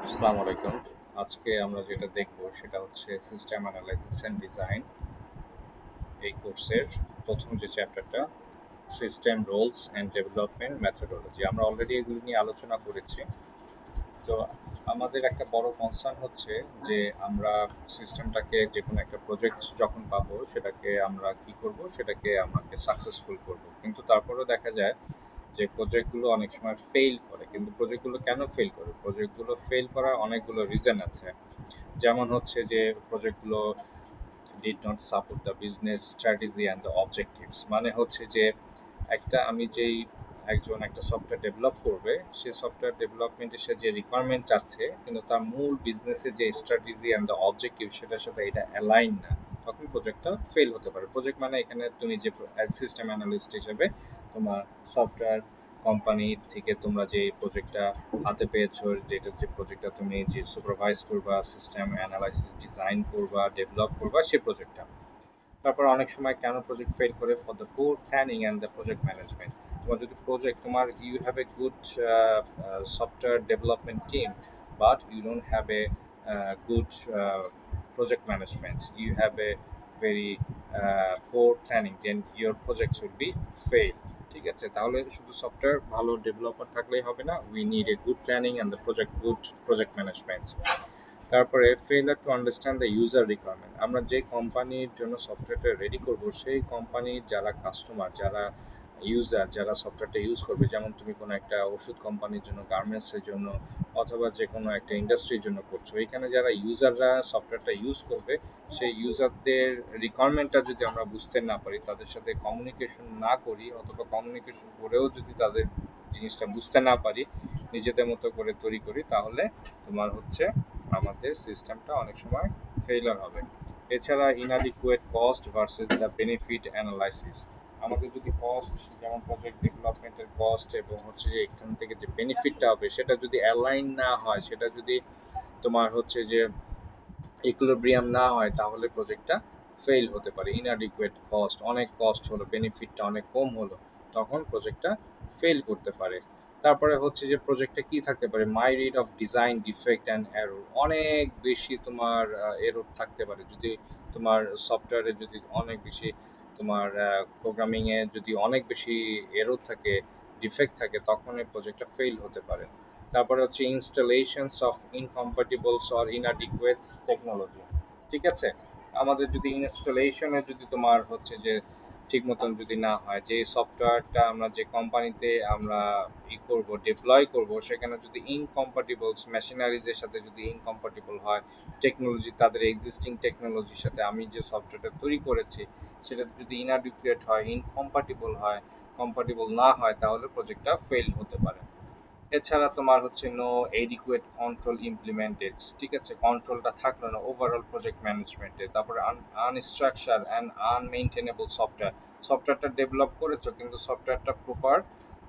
আসসালামু আলাইকুম। আজকে আমরা যেটা দেখব সেটা হচ্ছে সিস্টেম অ্যানালাইসিস অ্যান্ড ডিজাইন এই কোর্সের প্রথম যে চ্যাপ্টারটা system roles and development methodology. আমরা অলরেডি এগুলি নিয়ে আলোচনা করেছি। তো আমাদের একটা বড় কনসার্ন হচ্ছে যে আমরা সিস্টেমটাকে যে কোনো একটা প্রজেক্ট যখন পাবো সেটাকে আমরা কি করব, সেটাকে আমাকে সাকসেসফুল করব। কিন্তু তারপরেও দেখা যায় যে প্রজেক্টগুলো অনেক সময় ফেল করে। কিন্তু প্রজেক্টগুলো কেন ফেল করে? প্রজেক্টগুলো ফেল করার অনেকগুলো রিজন আছে। যেমন হচ্ছে যে প্রজেক্টগুলো did not support the business strategy and the objectives. মানে হচ্ছে যে আমি যেই একজন একটা সফটওয়্যার ডেভেলপ করবে, সে সফটওয়্যার ডেভেলপমেন্টে সে যে রিকোয়ারমেন্ট চাচ্ছে কিন্তু তার মূল বিজনেসে যে স্ট্র্যাটেজি অ্যান্ড দ্য অবজেক্টিভ সেটার সাথে এটা অ্যালাইন না, তখন প্রজেক্টটা ফেল হতে পারে। প্রজেক্ট মানে এখানে তুমি যে সিস্টেম অ্যানালিস্ট হিসেবে তোমার সফটওয়্যার কোম্পানি থেকে তোমরা যে প্রজেক্টটা হাতে পেয়েছো, যেটা যে প্রজেক্টটা তুমি যে সুপারভাইজ করবা, সিস্টেম অ্যানালাইসিস ডিজাইন করবা, ডেভেলপ করবা, সেই প্রজেক্টটা। তারপর অনেক সময় কেন প্রজেক্ট ফেল করে? For the poor planning and the project management. তোমার যদি প্রজেক্ট, তোমার you have a good software development team, but you don't have a good project management, you have a very poor planning, then your project should be fail. ঠিক আছে, তাহলে শুধু software ভালো developer থাকলেই হবে না, we need a good planning and the project good project management. তারপরে failure to understand the user requirement. আমরা যে কোম্পানির জন্য সফটওয়্যারটা রেডি করব, সেই কোম্পানির যারা কাস্টমার, যারা ইউজার, যারা সফটওয়্যারটা ইউজ করবে, যেমন তুমি কোনো একটা ওষুধ কোম্পানির জন্য, গার্মেন্টসের জন্য, অথবা যে কোনো একটা ইন্ডাস্ট্রির জন্য করছো, এখানে যারা ইউজাররা সফটওয়্যারটা ইউজ করবে, সেই ইউজারদের রিকোয়ারমেন্টটা যদি আমরা বুঝতে না পারি, তাদের সাথে কমিউনিকেশন না করি, অথবা কমিউনিকেশন করেও যদি তাদের জিনিসটা বুঝতে না পারি, নিজেদের মতো করে তৈরি করি, তাহলে তোমার হচ্ছে আমাদের সিস্টেমটা অনেক সময় ফেইলার হবে। এছাড়া inadequate cost versus the benefit analysis. আমাদের যদি কস্ট, যেমন প্রজেক্ট ডেভেলপমেন্টের কস্ট এবং হচ্ছে যে এখান থেকে যে বেনিফিটটা হবে, সেটা যদি অ্যালাইন না হয়, সেটা যদি তোমার হচ্ছে যে ইকুইলিব্রিয়াম না হয়, তাহলে প্রজেক্টটা ফেল হতে পারে। ইনঅ্যাডিকুয়েট কস্ট, অনেক কস্ট হলো, বেনিফিটটা অনেক কম হলো, তখন প্রজেক্টটা ফেল করতে পারে। তারপরে হচ্ছে যে প্রজেক্টটা কি থাকতে পারে? My rate of design defect and error. অনেক বেশি তোমার এরর থাকতে পারে। যদি তোমার সফটওয়্যারে যদি অনেক বেশি তোমার প্রোগ্রামিংয়ে যদি অনেক বেশি এরর থাকে, ডিফেক্ট থাকে, তখন এই প্রজেক্টটা ফেল হতে পারে। তারপরে হচ্ছে installations of incompatibles or inadequate technology. ঠিক আছে, আমাদের যদি ইনস্টলেশনে যদি তোমার হচ্ছে যে ঠিক মতন যদি না হয়, যে সফটওয়্যারটা আমরা যে কোম্পানিতে আমরা করব, ডিপ্লয় করব, সেখানে যদি ইনকম্প্যাটিবলস, মেশিনারিজের সাথে যদি ইনকম্প্যাটিবল হয়, টেকনোলজি, তাদের এক্সিস্টিং টেকনোলজির সাথে আমি যে সফটওয়্যারটা তৈরি করেছি সেটা যদি ইনঅ্যাডিকুয়েট হয়, ইনকম্প্যাটিবল হয়, কম্প্যাটিবল না হয়, তাহলে প্রজেক্টটা ফেল হতে পারে। এছাড়া তোমার হচ্ছে নো এডিকুয়েট কন্ট্রোল ইমপ্লিমেন্টেড। ঠিক আছে, কন্ট্রোলটা থাকলো না ওভারঅল প্রজেক্ট ম্যানেজমেন্টে। তারপরে আনস্ট্রাকচার অ্যান্ড আনমেইনটেনেবল সফটওয়্যার। সফটওয়্যারটা ডেভেলপ করেছো কিন্তু সফটওয়্যারটা প্রপার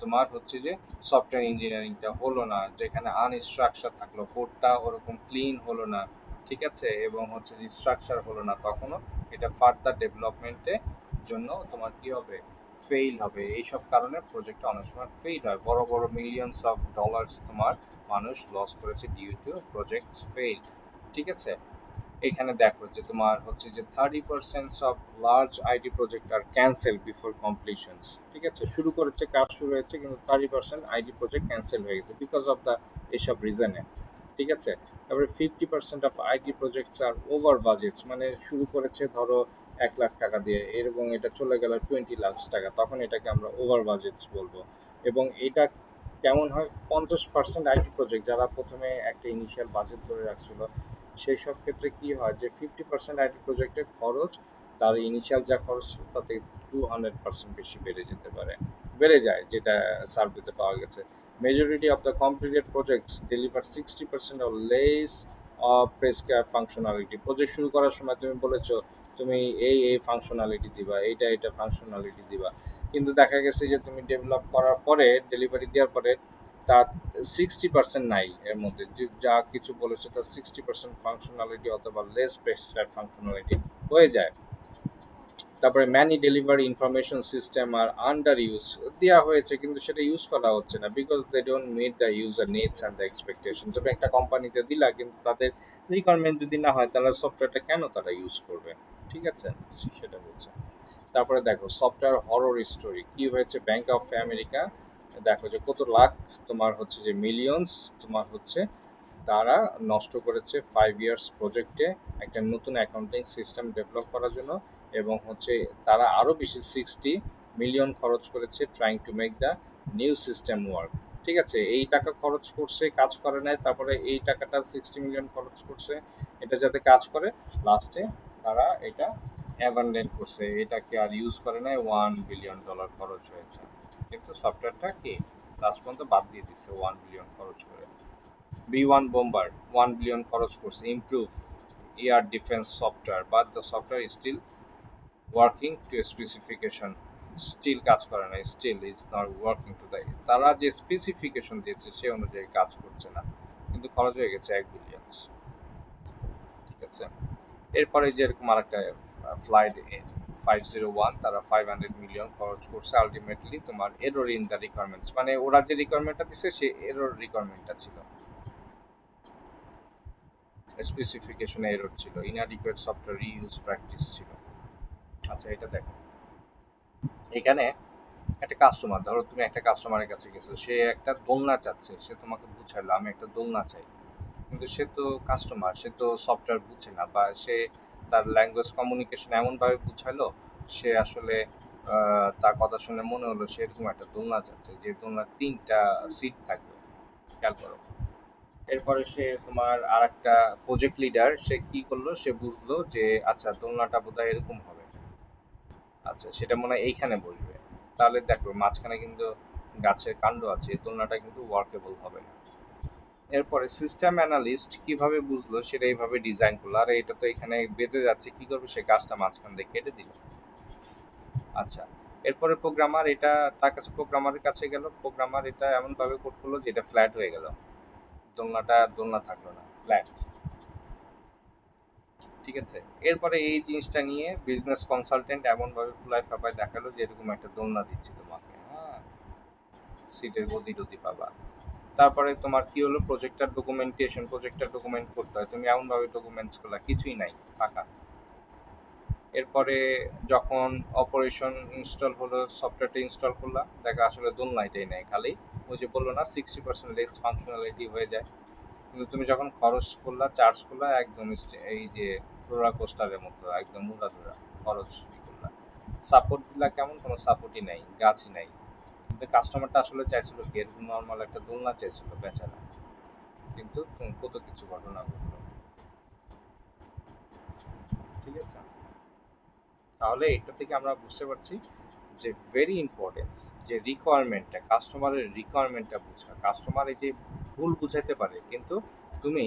তোমার হচ্ছে যে সফটওয়্যার ইঞ্জিনিয়ারিংটা হলো না, যেখানে আনস্ট্রাকচার থাকলো, কোডটা ওরকম ক্লিন হলো না, ঠিক আছে, এবং হচ্ছে যে স্ট্রাকচার হলো না, তখনও এটা ফার্দার ডেভেলপমেন্টের জন্য তোমার কি হবে? ফেইল হবে। এইসব কারণে প্রজেক্টটা অনেক সময় ফেইল হয়। বড় বড় মিলিয়নস অফ ডলার্স তোমার মানুষ লস করেছে ডিউ টু প্রজেক্ট ফেইল। ঠিক আছে, এখানে দেখো যে তোমার হচ্ছে যে 30% of large IT project are cancel before completions. ঠিক আছে, শুরু করেছে, কাজ শুরু হয়েছে, কিন্তু 30% আইটি প্রজেক্ট ক্যান্সেল হয়ে গেছে বিকজ অফ দ্য এসব রিজনে। ঠিক আছে, তারপরে 50% of IT projects are over budgets. মানে শুরু করেছে ধরো 1 লাখ টাকা দিয়ে, এবং এটা চলে গেল 20 লাখ টাকা, তখন এটাকে আমরা ওভার বাজেটস বলবো। এবং এটা কেমন হয়? 50% আইটি প্রজেক্ট যারা প্রথমে একটা ইনিশিয়াল বাজেট ধরে রাখছিল, সেই সব ক্ষেত্রে কি হয় যে 50% আইটি প্রজেক্টের খরচ তার ইনিশিয়াল যা খরচ ছিল তাতে 200% বেশি বেড়ে যেতে পারে, বেড়ে যায়, যেটা সার্ভেতে পাওয়া গেছে। Majority of the completed projects deliver 60% or less of prescribe functionality. Project শুরু করার সময় তুমি বলেছো তুমি এই ফাংশনালিটি দিবা, এটা ফাংশনালিটি দিবা, কিন্তু দেখা গেছে যে তুমি ডেভেলপ করার পরে, ডেলিভারি দেওয়ার পরে তার 60% নাই, এর মধ্যে যা কিছু বলেছে তার 60% ফাংশনালিটি অথবা লেস প্রেসক্রাইব ফাংশনালিটি হয়ে যায়। তারপরে ম্যানি ডেলিভারি ইনফরমেশন সিস্টেম আর আন্ডার ইউজ দেওয়া হয়েছে, কিন্তু সেটা ইউজ করা হচ্ছে না, because they don't meet the user needs and the expectation. তবে একটা কোম্পানিতে দিলা, কিন্তু তাদের রিকোয়ারমেন্ট যদি না হয়, তাহলে সফটওয়্যারটা কেন তারা ইউজ করবে? ঠিক আছে, সেটা বলছে। তারপরে দেখো সফটওয়্যার হরর স্টোরি কি হয়েছে ব্যাংক অফ আমেরিকা। দেখো যে কত লাখ তোমার হচ্ছে যে মিলিয়নস তোমার হচ্ছে তারা নষ্ট করেছে 5 ইয়ার্স প্রজেক্টে একটা নতুন অ্যাকাউন্টিং সিস্টেম ডেভেলপ করার জন্য, এবং হচ্ছে তারা আরও বেশি 60 মিলিয়ন খরচ করেছে trying to make the new system work. ঠিক আছে, এই টাকা খরচ করছে, কাজ করে নাই, তারপরে এই টাকাটা 60 মিলিয়ন খরচ করছে এটা যাতে কাজ করে, লাস্টে তারা এটা অ্যাবান্ডেন করছে, এটাকে আর ইউজ করে নাই, $1 বিলিয়ন খরচ হয়েছে, কিন্তু সফটওয়্যারটা কি লাস্ট পর্যন্ত বাদ দিয়ে দিচ্ছে 1 বিলিয়ন খরচ করে। B1 বোম্বার 1 বিলিয়ন খরচ করছে improve air defence software, but the software still working to specification, still কাজ করে না, still is not working to the, তারা যে স্পেসিফিকেশন দিয়েছে সে অনুযায়ী কাজ করছে না, কিন্তু খরচ হয়ে গেছে 1 বিলিয়ন। ঠিক আছে, এরপরে যেরকম আরেকটা ফ্লাইট 501, তারা 500 মিলিয়ন খরচ করছে, আলটিমেটলি তোমার এরর ইন দ্য রিকোয়ারমেন্টস, মানে ওরা যে রিকোয়ারমেন্টটা দিছে সে এরর রিকোয়ারমেন্টটা ছিল, স্পেসিফিকেশনে এরর ছিল, ইনঅ্যাডিকুয়েট সফটওয়্যার রিইউজ প্র্যাকটিস ছিল। আচ্ছা, এটা দেখো, এখানে একটা কাস্টমার, ধরো তুমি একটা কাস্টমারের কাছে গেছো, সে একটা দোলনা চাচ্ছে, সে তোমাকে বুঝাইলো আমি একটা দোলনা চাই, কিন্তু সে তো কাস্টমার, সে তো সফটওয়্যার বুঝে না, বা সে তার ল্যাঙ্গুয়েজ কমিউনিকেশন এমনভাবে বুঝাইলো, সে আসলে তার কথা শুনে মনে হলো সে এরকম একটা দোলনা চাচ্ছে যে দোলনার 3টা সিট থাকবে, খেয়াল করো। এরপরে সে তোমার আর একটা প্রজেক্ট লিডার, সে কি করলো, সে বুঝলো যে আচ্ছা দোলনাটা বোধহয় এরকম হবে, আচ্ছা সেটা মনে হয় এইখানে বসবে, তাহলে দেখো মাঝখানে কিন্তু গাছের কাণ্ড আছে, এই দোলনাটা কিন্তু ওয়ার্কেবল হবে না। এরপরে সিস্টেম অ্যানালিস্ট কিভাবে বুঝলো, সেটা এইভাবে ডিজাইন করলো, আর এটা তো এখানে বেঁধে যাচ্ছে, কি করবে, সে গাছটা মাঝখান দিয়ে কেটে দিল। আচ্ছা, এরপরে প্রোগ্রামার, এটা তার কাছে প্রোগ্রামারের কাছে গেল, প্রোগ্রামার এটা এমনভাবে কোড করলো যে এটা ফ্ল্যাট হয়ে গেল, দোলনাটা দোলনা থাকলো না, ফ্ল্যাট। ঠিক আছে, এরপরে এই জিনিসটা নিয়ে বিজনেস কনসালটেন্ট এমনভাবে ফুলায় ফাঁপায় দেখালো যে এরকম একটা দোলনা দিচ্ছি তোমাকে, হ্যাঁ সিটের গদি টদি পাবা। তারপরে তোমার কি হলো, প্রজেক্টর ডকুমেন্টেশন, প্রজেক্টর ডকুমেন্ট করতে হয়, তুমি এমনভাবে ডকুমেন্টস করলা কিছুই নাই, ফাঁকা। এরপরে যখন অপারেশন ইনস্টল হলো, সফটওয়্যারটা ইনস্টল করলাম, দেখা আসলে দোলনাইটাই নেই, খালি ওই যে বললো না 60% লেস ফাংশনালিটি হয়ে যায়, কিন্তু তুমি যখন খরচ করলা, চার্জ করলা, একদম এই যে রোলার কোস্টারের মতো একদম উড়াধুরা খরচ করলা। সাপোর্ট দিলা কেমন, কোনো সাপোর্টই নাই, গাছই নাই, কিন্তু কাস্টমারটা আসলে চাইছিল কি এরকম নর্মাল একটা দোলনা চাইছিল বেচারা, কিন্তু কত কিছু ঘটনা ঘটলো। ঠিক আছে, তাহলে এটা থেকে আমরা বুঝতে পারছি যে ভেরি ইম্পর্টেন্স যে রিকোয়ারমেন্টটা, কাস্টমারের রিকোয়ারমেন্টটা বোঝা, কাস্টমার এই যে ভুল বুঝাইতে পারে, কিন্তু তুমি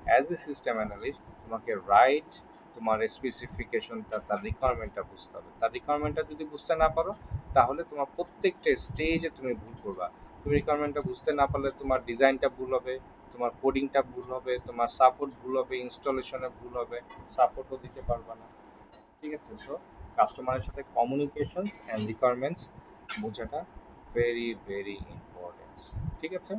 অ্যাজ এ সিস্টেম অ্যানালিস্ট তোমাকে রাইট তোমার স্পেসিফিকেশনটা, তার রিকোয়ারমেন্টটা বুঝতে হবে, তার রিকোয়ারমেন্টটা যদি বুঝতে না পারো, তাহলে তোমার প্রত্যেকটা স্টেজে তুমি ভুল করবা। তুমি রিকোয়ারমেন্টটা বুঝতে না পারলে তোমার ডিজাইনটা ভুল হবে, তোমার কোডিংটা ভুল হবে, তোমার সাপোর্ট ভুল হবে, ইনস্টলেশনে ভুল হবে, সাপোর্টও দিতে পারবা না। ঠিক আছে, সো কাস্টমারের সাথে কমিউনিকেশন অ্যান্ড রিকোয়ারমেন্টস বোঝাটা ভেরি ভেরি ইম্পর্টেন্ট। ঠিক আছে।